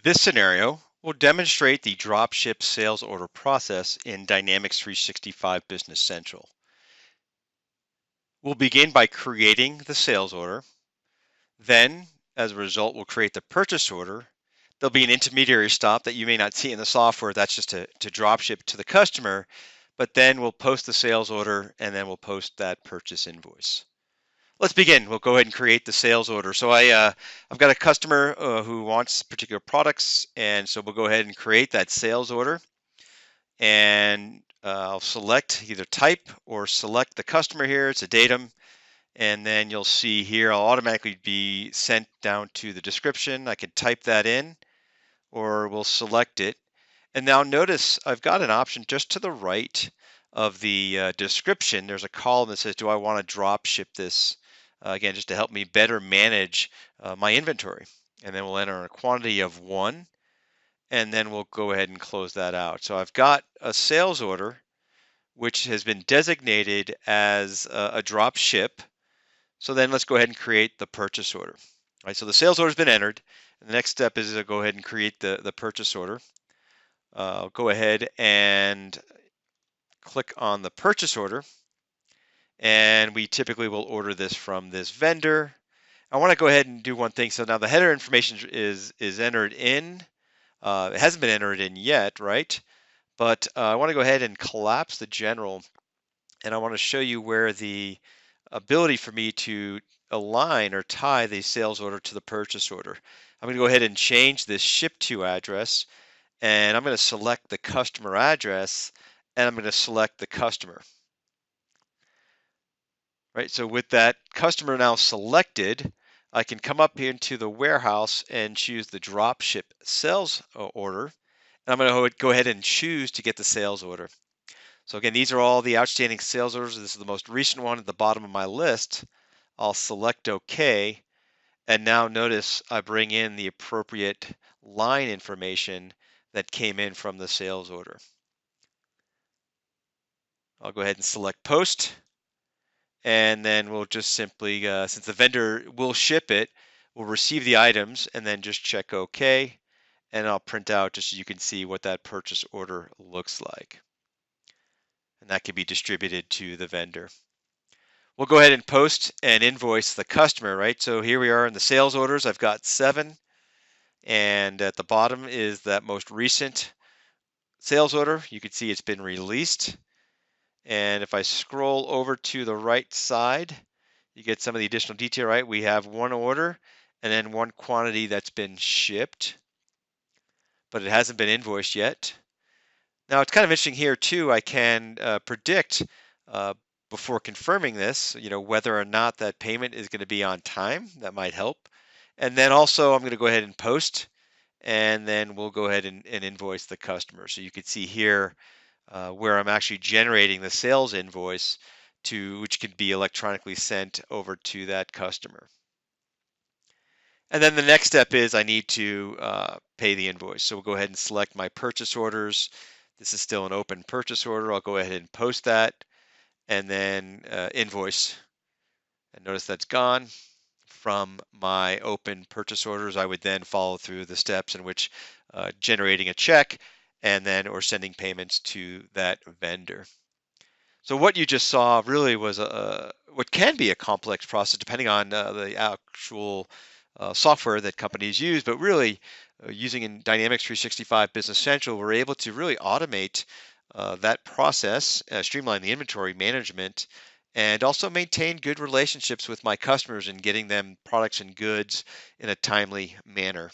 This scenario will demonstrate the dropship sales order process in Dynamics 365 Business Central. We'll begin by creating the sales order. Then, as a result, we'll create the purchase order. There'll be an intermediary stop that you may not see in the software. That's just to drop ship to the customer. But then we'll post the sales order and then we'll post that purchase invoice. Let's begin. We'll go ahead and create the sales order. So I've got a customer who wants particular products, and so we'll go ahead and create that sales order. And I'll select either type or select the customer here. It's a datum. And then you'll see here, I'll automatically be sent down to the description. I can type that in or we'll select it. And now notice I've got an option just to the right of the description. There's a column that says, do I want to drop ship this? Again, just to help me better manage my inventory. And then we'll enter a quantity of 1. And then we'll go ahead and close that out. So I've got a sales order, which has been designated as a drop ship. So then let's go ahead and create the purchase order. All right, so the sales order has been entered. And the next step is to go ahead and create the purchase order. I'll go ahead and click on the purchase order. And we typically will order this from this vendor. I want to go ahead and do one thing. So now the header information is entered in. It hasn't been entered in yet, right? But I want to go ahead and collapse the general. And I want to show you where the ability for me to align or tie the sales order to the purchase order. I'm going to go ahead and change this ship to address, and I'm going to select the customer address, and I'm going to select the customer. Right, so with that customer now selected, I can come up here into the warehouse and choose the drop ship sales order. And I'm going to go ahead and choose to get the sales order. So again, these are all the outstanding sales orders. This is the most recent one at the bottom of my list. I'll select OK. And now notice I bring in the appropriate line information that came in from the sales order. I'll go ahead and select Post. And then we'll just simply, since the vendor will ship it, we'll receive the items and then just check OK. And I'll print out just so you can see what that purchase order looks like. And that can be distributed to the vendor. We'll go ahead and post and invoice the customer, right? So here we are in the sales orders. I've got 7. And at the bottom is that most recent sales order. You can see it's been released. And if I scroll over to the right side, you get some of the additional detail, right? We have 1 order and then 1 quantity that's been shipped, but it hasn't been invoiced yet. Now it's kind of interesting here too. I can predict before confirming this, whether or not that payment is going to be on time. That might help. And then also I'm going to go ahead and post, and then we'll go ahead and invoice the customer. So you can see here where I'm actually generating the sales invoice which can be electronically sent over to that customer. And then the next step is I need to pay the invoice. So we'll go ahead and select my purchase orders. This is still an open purchase order. I'll go ahead and post that and then invoice. And notice that's gone from my open purchase orders. I would then follow through the steps in which generating a check and then or sending payments to that vendor. So what you just saw really was what can be a complex process depending on the actual software that companies use, but really using in Dynamics 365 Business Central, we're able to really automate that process, streamline the inventory management, and also maintain good relationships with my customers and getting them products and goods in a timely manner.